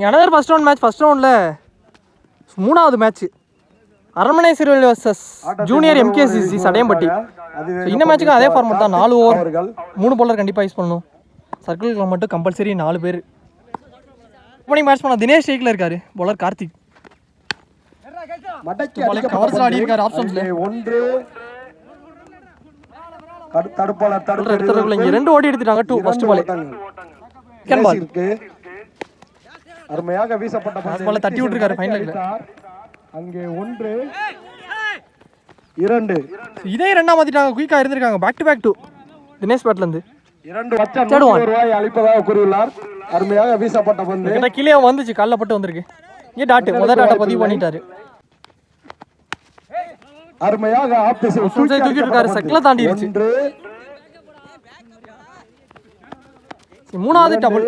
another first round match. First round மூணாவது match அரண்மனை சிறுவல் vs junior MKCC Sadayampatti. இந்த மேட்ச்சுக்கு அதே ஃபார்மட் தான். 4 ஓவர் 3 பவுலர் கண்டிப்பாக யூஸ் பண்ணணும். சர்க்கிள்குள்ள மட்டும் கம்பல்சரி 4 பேர். ஓப்பனிங் பேட்ஸ் பண்ண தினேஷ் ஸ்ட்ரைக்கில் இருக்காரு. பவுலர் கார்த்திக் கவர்ஸ்ல ஆடி இருக்காரு. ஆப்ஷன்ஸ்ல இங்க 2 ஓடி எடுத்துட்டாங்க. 2 ஃபர்ஸ்ட் பால் செகண்ட் பால் அருமையாக வீசப்பட்ட பால் தட்டி விட்டுருக்காரு ஃபைனல்ல. அங்கே 1 2 இதே ரெண்டாம் மாத்திட்டாங்க. குயிக்கா இருந்திருக்காங்க. பேக் டு பேக் 2 தினேஷ் பேட்ல இருந்து 2 ரூபாய் அளிப்பதாக கூறியுள்ளார். அருமையாக வீசப்பட்ட பந்து கிட்ட கீழே வந்துச்சு. கால்ல பட்டு வந்திருக்கு. இங்க டாட் முதல் டாட்டை பதிவு பண்ணிட்டாரு. அருமையாக ஆஃப் தி சைடு தூக்கி இருக்காரு. சக்ல தாண்டிடுச்சு. மூணாவது டபுள்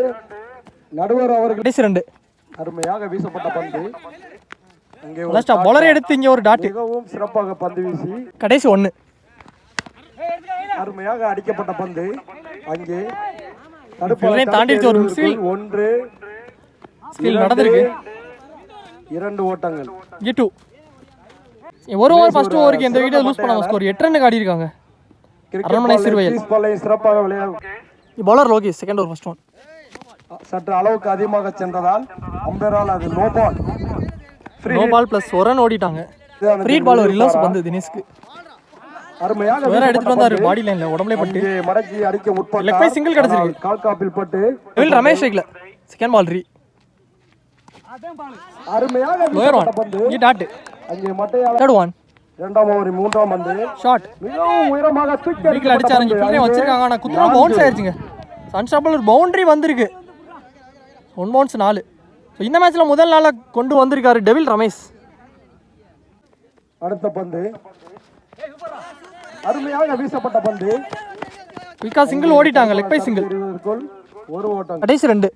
நடுவர் அவர்கள் கடைசி 2 அருமையாக வீசப்பட்ட பந்து அங்கே லாஸ்ட் பவுலர் எடுத்து இங்க ஒரு டாட். மிகவும் சிறப்பாக பந்து வீசி கடைசி 1 அருமையாக அடிக்கப்பட்ட பந்து அங்கே தடுப்பை தாண்டிடுச்சு. ஒரு மிஸ்ஸில் 1 ஸ்கில் நடந்திருக்கு. 2 ஓட்டங்கள் இங்க 2 ஒரு ஓவர் ஃபர்ஸ்ட் ஓவருக்கு இந்த வீடியோ லூஸ் பண்ணாம ஸ்கோர் 8 ரன் ஆடி இருக்காங்க. அரண்மனை சிறுவையல் சிறப்பாக விளையாடு. Bowler Lokesh second over first one சற்று அளவுக்கு அதிகமாக சென்றதால் அம்பேரால் அது நோ பால் பிளஸ் ஒரு ரன் ஓடிட்டாங்க. ஃப்ரீ பால் ஒரு ரிலோஸ் வந்து தினேஷ்க்கு அருமையாக வேற எடுத்துட்டு வந்தாரு. பாடி லைன்ல உடம்புல பட்டு மடக்கி அடிக்க முற்பட்டார். லெக் பை சிங்கிள் கிடைச்சிருக்கு. கால் காப்பில் பட்டு ரமேஷ் ஸ்ட்ரைக்ல செகண்ட் பால் அருமையாக வீசப்பட்ட பந்து இங்க டாட் அங்கே மட்டையால தேர்ட் ஒன் இரண்டாம் ஓவர் மூன்றாம் பந்து ஷாட் மிகவும் உயரமாக தூக்கி வீக்ல அடிச்சாருங்க. ஃபீல்டே வச்சிருக்காங்க. ஆனா குத்ரா பவுன்ஸ் ஆயிருச்சுங்க. சன்ஸ்டாபிள் ஒரு பவுண்டரி வந்திருக்கு. 1 பவுன்ஸ் 4. ஸோ இந்த மேட்ச்ல முதல் நாளா கொண்டு வந்திருக்காரு டெவில் ரமேஷ். அடுத்த பந்து அருமையாக வீசப்பட்ட பந்து குயிக்கா சிங்கிள் ஓடிட்டாங்க. லெக் பை சிங்கிள் ஒரு ஓட்டம் கடைசி 2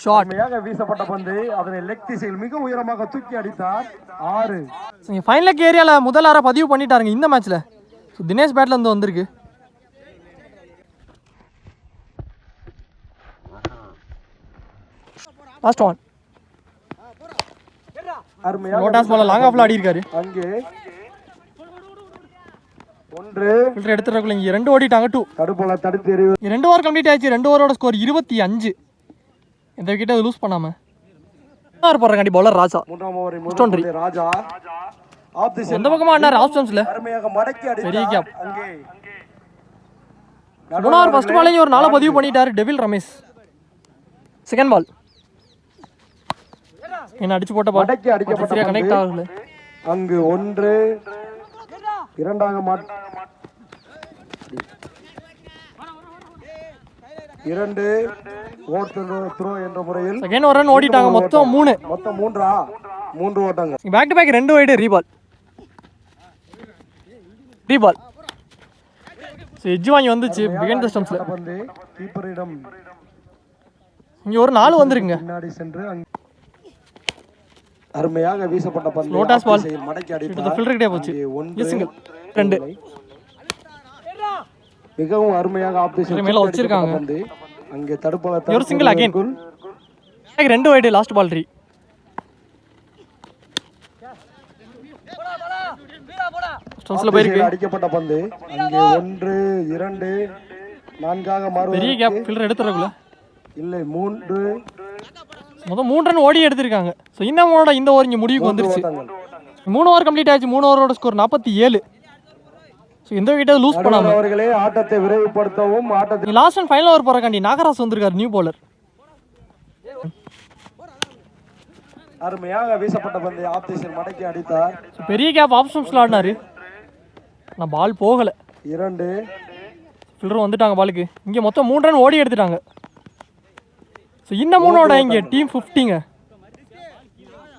ஷாட் அருமையாக வீசப்பட்ட பந்து அதனை லெக் திசையில் மிக உயரமாக தூக்கி அடித்தார். 6 ஃபைனல் லெக் ஏரியால முதல் ஆற பதிவு பண்ணிட்டாருங்க இந்த மேட்ச்ல. ஸோ தினேஷ் பேட்ல இருந்து வந்திருக்கு. லாஸ்ட் ஒன் அருமையாக லோட்டாஸ் பால் லாங் ஆஃப்ல ஆடி இருக்காரு. அங்கே 1 ஃபில்டர் எடுத்துறக்குள்ள இங்க 2 ஓடிட்டாங்க. 2 தடுப்பல தடுத்து எறிவு 2 ஓவர் கம்ப்ளீட் ஆயிடுச்சு. 2 ஓவரோட ஸ்கோர் 25. எந்த விக்கெட் லூஸ் பண்ணாம போடுறாங்க பவுலர் ராஜா. மூன்றாம் ஓவர் ராஜா ஆஃப் தி எந்த பக்கமா ஆனார் ஆப்ஷன்ஸ்ல அருமையாக மடக்கி அடித்தார். பெரிய கேப். அங்கே மூணாவது ஃபர்ஸ்ட் பால்ல ஒரு 4 பதிவு பண்ணிட்டாரு டெவில் ரமேஷ். செகண்ட் பால் என்ன அடிச்சு போட்ட பால் மடக்கி அடிக்கப்பட்ட சரியா கனெக்ட் ஆகல. அங்கு 1 இரண்டாக 2 த்ரோ என்ற முறையில் செகண்ட் ஒரு ரன் ஓடிட்டாங்க. மொத்தம் 3 3 ஓட்டங்கள். பேக் டு பேக் 2 வைடு ரீபால் எட்ஜ் வாங்கி வந்துச்சு பிகைண்ட் தி ஸ்டம்ப்ஸ்ல. பந்து கீப்பரிடம் இங்க ஒரு 4 வந்திருக்குங்க. முன்னாடி சென்று அருமையாக வீசப்பட்ட பந்து லோட்டாஸ் பால் மடக்கி இந்த அடித்தார். ஃபீல்டர் கிட்டே போச்சு. சிங்கிள் 2 மிகவும் அருமையாக ஆஃப் தி சைடு மேல வச்சிருக்காங்க. பந்து அங்கே தடுப்பல ஒரு single again 2 wide last ball 3 ஸ்டம்ப்ஸ்ல போயிருக்கு. அடிக்கப்பட்ட பந்து அங்கே 1 2 4ஆக மாறும். பெரிய கேப் ஃபீல்டர் எடுத்துறக்குள்ள இல்லை 3 மொத்தம் 3 ரன் ஓடி எடுத்திருக்காங்க. ஸோ இந்த ஓவர் இங்கே முடிவுக்கு வந்துருச்சு. 3 ஓவர் கம்ப்ளீட் ஆயிடுச்சு. 3 ஓவரோட ஸ்கோர் 47. ஸோ எந்த விக்கெட்டை லூஸ் பண்ணாம அவர்களே ஆட்டத்தை விரைவுபடுத்தவும் ஆட்டத்தை லாஸ்ட் அண்ட் ஃபைனல் ஓவர் போறக்காண்டி நாகராஜ் வந்திருக்காரு நியூ பவுலர். அருமையாக வீசப்பட்ட பந்தை ஆஃப் தி சைடு மடக்கி அடித்தார். பெரிய கேப் ஆப்ஷன்ஸ்ல ஆடினாரு. நான் பால் போகல. 2 ஃபீல்டர் வந்துட்டாங்க பாலுக்கு. இங்கே மொத்தம் 3 ரன் ஓடி எடுத்துட்டாங்க. ஸோ இந்த 3ஓட இங்கே டீம் 50ங்க.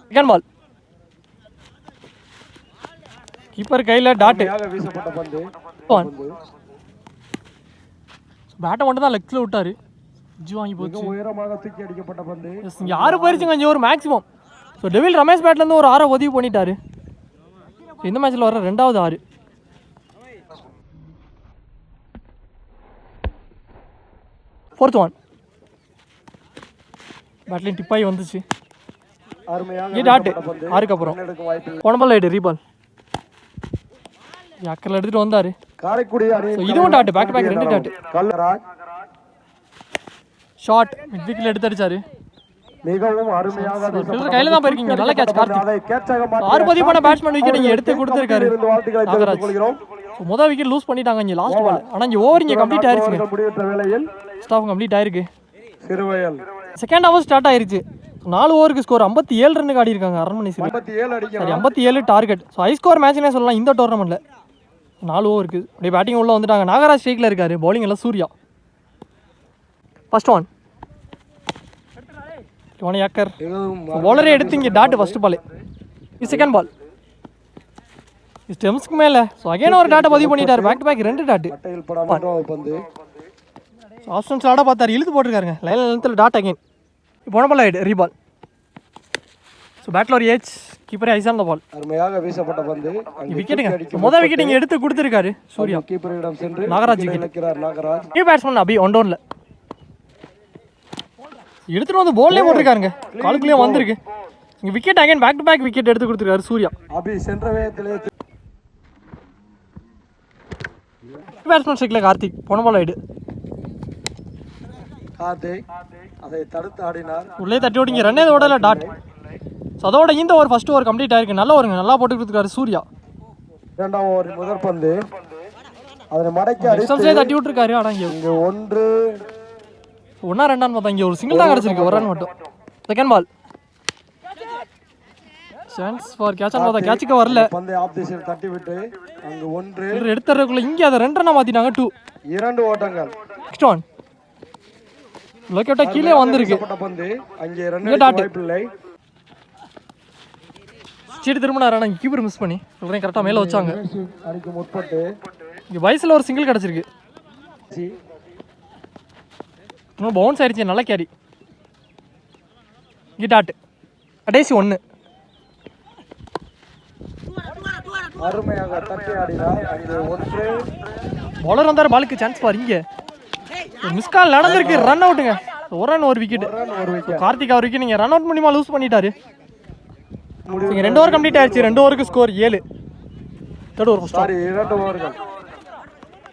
செகண்ட் பால் கீப்பர் கையில் டாட் வீசப்பட்ட பந்து பேட்டை மட்டும் தான் லெக்ஸில் விட்டாரு. ஜி வாங்கி போச்சு. உயரமாக தூக்கி அடிக்கப்பட்ட பந்து இங்கே 6 போயிருச்சுங்க. இங்கே ஒரு மேக்ஸிமம். ஸோ டெவில் ரமேஷ் பேட்லேருந்து ஒரு 6 உதவி பண்ணிட்டாரு. இந்த மேட்ச்சில் வர 2வது 6. ஃபோர்த் ஒன் பேட்லையும் டிப்பாகி வந்துச்சு. அருமையாக இங்கே டாட்டு வீசப்பட்ட பந்து. 6க்கு அப்புறம் எடுக்க வாய்ப்பில்லை. போன பால் ரைடு ரீபால் அக்கரில் எடுத்துகிட்டு வந்தார். காரைக்குடி அணி ஸோ இதுவும் dot back to back 2 dot. Kallaraj short mid விக்கெட்டில் எடுத்து அடிச்சாரு. மிகவும் அருமையாக ஃபில்டர் கையில் தான் போயிருக்கீங்க. நல்ல கேட்ச் கார்த்திக். அதை கேட்சாக 6 பதிவு பண்ண பேட்ஸ்மேன் விக்கெட் இங்கே எடுத்து கொடுத்துருக்காரு வாழ்த்துக்களை நாகராஜ். தெரிவித்துக் கொள்கிறோம். ஸோ மொதல் விக்கெட் லூஸ் பண்ணிட்டாங்க இங்கே லாஸ்ட் பால். ஆனால் இங்கே ஓவர் இங்கே கம்ப்ளீட் ஆயிருச்சுங்க. முடிவற்ற வேளையில் ஸ்டாஃப் கம்ப்ளீட் ஆயிருக்கு. சிறுவயல் செகண்ட் ஹவர் ஸ்டார்ட் ஆயிருச்சு. 4 ஓவருக்கு ஸ்கோர் 57 ரன்னுக்கு ஆடி இருக்காங்க அரண்மனை சிறு. 57 அடிக்கணும். சரி 57 டார்கெட். ஸோ ஹை ஸ்கோர் மேட்ச்னே சொல்லலாம் இந்த டோர்னமெண்ட்டில். 4 ஓவருக்கு அப்படியே பேட்டிங் உள்ளே வந்துட்டாங்க. நாகராஜ் ஸ்ட்ரைக்கில் இருக்காரு. பவுலிங் எல்லாம் சூர்யா. ஃபர்ஸ்ட் ஒன் ஏக்கர் பவுலரே எடுத்து இங்கே டாட்டு ஃபர்ஸ்ட் பால். இது செகண்ட் பால் ஸ்டெம்ஸ்க்கு மேலே. ஸோ அகைன் ஒரு டாட்டை பதிவு பண்ணிட்டார். Back to back 2 dot. பட்டையில் படாமல் பந்து ஆப்ஷன்ஸ் ஆட பார்த்தாரு. இழுத்து போட்டிருக்காருங்க. லைன் லென்த்தில் டாட் அகைன். போன பால் ஆயிடு ரீபால். ஸோ பேட்டில் ஒரு ஏஜ் கீப்பரே ஐசான பால். அருமையாக வீசப்பட்ட பந்து விக்கெட்டுங்க. மொதல் விக்கெட் இங்கே எடுத்து கொடுத்துருக்காரு சூர்யா. கீப்பரிடம் சென்று நாகராஜ் இழக்கிறார் Nagaraj. New batsman Abhi one டவுனில் எடுத்துகிட்டு வந்து போல்லே போட்டிருக்காருங்க. காலுக்குள்ளேயே வந்திருக்கு. இங்கே wicket again back to back wicket எடுத்து கொடுத்துருக்காரு சூர்யா. அபி சென்ற வேகத்திலே பேட்ஸ்மேன் ஸ்ட்ரைக்கில் கார்த்திக். போன பால் ஆயிடு. கார்த்திக் அதை தடுத்து ஆடினார். உள்ளே தட்டி ஓடிங்க. ரன்னே ஓடல டாட். ஸோ அதோட இந்த ஓவர் ஃபர்ஸ்ட் ஓவர் கம்ப்ளீட் ஆயிருக்கு. நல்லா வருங்க. நல்லா போட்டு கொடுத்துருக்காரு சூர்யா. இரண்டாம் ஓவர் முதற் பந்து அதனை மடக்கி எக்ஸ்டம்ஸ்லேயே தட்டி விட்டுருக்காரு. ஆனால் இங்கே இங்கு 1 1 2 பார்த்தா இங்கே ஒரு சிங்கிள் தான் கிடச்சிருக்கு. ஒரு ரன் மட்டும். Second ball chance for catch ஆன் பார்த்தா கேட்சுக்கு வரல. பந்தை ஆஃப் திசையில் தட்டி விட்டு அங்கு 1 எடுத்துறதுக்குள்ள இங்கே அதை 2 ரன்னாக மாற்றிட்டாங்க. 2 ஓட்டங்கள். நெக்ஸ்ட் ஒன் லோக்கேட்டா கீழே வந்திருக்கு. பந்து அங்கே ரன் இங்கே டாட். வாய்ப்பில்லை. சீட்டு திரும்பினார். ஆனால் கீப்பர் மிஸ் பண்ணி சொல்கிறேன் கரெக்டாக மேலே வச்சாங்க. அடிக்க முற்பட்டு இங்கே வயசில் ஒரு சிங்கிள் கிடச்சிருக்கு. இன்னும் பவுன்ஸ் ஆயிடுச்சு. நல்ல கேரி. இங்கே டாட் கடைசி 1. அருமையாக தட்டி ஆடினார். அங்கே 1 பவுலர் வந்தார். பாலுக்கு சான்ஸ் பாரு. இங்கே மிஸ் கால் நடந்திருக்கு. ரன் அவுட்டுங்க. ஒரு ரன் ஒரு விக்கெட். கார்த்திக் அவர் விக்கெட் நீங்கள் ரன் அவுட் மூலியமாக லூஸ் பண்ணிட்டாரு. நீங்கள் 2 ஓவர் கம்ப்ளீட் ஆயிடுச்சு. 2 ஓவருக்கு ஸ்கோர் 7. Third over first. 2 ஓவர்கள்.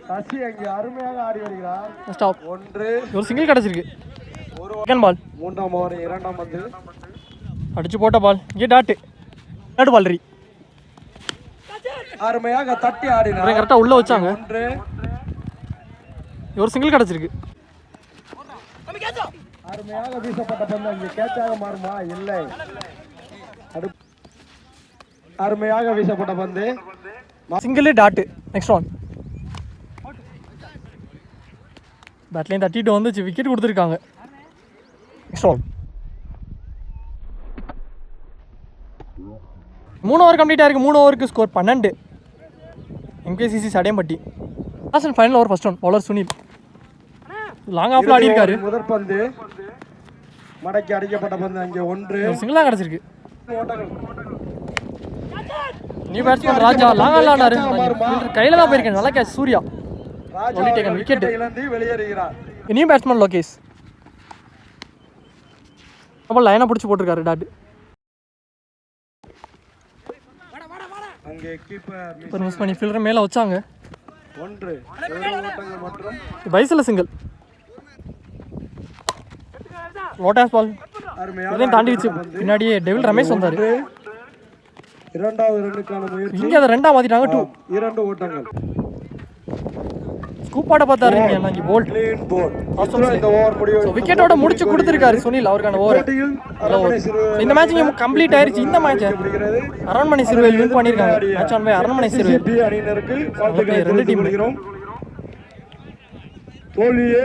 சசி அங்கே அருமையாக ஆடி வருகிறார். ஸ்டாப். 1 ஒரு சிங்கிள் கிடச்சிருக்கு. செகண்ட் பால் மூன்றாம் ஓவர் இரண்டாம் பந்து அடிச்சு போட்ட பால். இங்கே டாட்டு. தேர்ட் பால் ரீ அருமையாக தட்டி ஆடினார். கரெக்டாக உள்ளே வச்சாங்க. 1 ஒரு சிங்கிள் கிடச்சிருக்கு. அருமையாக வீசப்பட்ட பந்து அங்கே கேட்சாக மாறுமா? இல்லை. அருமையாக வீசப்பட்ட பந்து சிங்கிள் டாட்டு. நெக்ஸ்ட் ஒன் பேட்லையும் தட்டிட்டு வந்துச்சு. விக்கெட் கொடுத்துருக்காங்க. நெக்ஸ்ட் ஒன் 3 ஓவர் கம்ப்ளீட் ஆயிருக்கு. 3 ஓவருக்கு score 12. MKCC Sadayampatti. Last and final over first one bowler Sunil long ஆஃப்ல ஆடி இருக்காரு. முதற் பந்து மடக்கி அடிக்கப்பட்ட பந்து அங்கே 1 சிங்கிளாக கிடச்சிருக்கு. ஓட்டங்கள். நியூ பேட்ஸ்மேன் ராஜா லாங் ஆல் ஆனாரு. கையில் தான் போயிருக்கேன். நல்லா கேட்ச் சூர்யா. விக்கெட் இழந்து வெளியேறுகிறார். New batsman Lokesh. அப்போ லைனை பிடிச்சி போட்டிருக்காரு டாட். அங்கே கீப்பர் இப்போ மிஸ் பண்ணி ஃபீல்டர் மேலே வச்சாங்க. 1 ஓட்டங்கள் மற்றும் பைஸில் சிங்கிள். லோட்டாஸ் பால் இதையும் தாண்டிடுச்சு. பின்னாடியே டெவில் ரமேஷ் வந்தார். இரண்டாவது ரன்னுக்கான முயற்சி. இங்கே அதை 2 மாற்றிட்டாங்க. 2 ஓட்டங்கள். ஸ்கூப்பாட பார்த்தாரு. இங்கே போல்ட் கிளீன் போல். இந்த ஓவர் முடிவு. விக்கெட்டோட முடிச்சு கொடுத்துருக்காரு சுனில் அவருக்கான ஓவர். இந்த மேட்ச் இங்கே கம்ப்ளீட் ஆயிருச்சு. இந்த மேட்ச் அரண்மனை சிறுவையில் வின் பண்ணியிருக்காங்க. மேட்ச் ஆன் பை அரண்மனை சிறுவையில். அணியினருக்கு வாழ்த்துக்களை தெரிவித்துக் கொள்கிறோம். தோல்வியே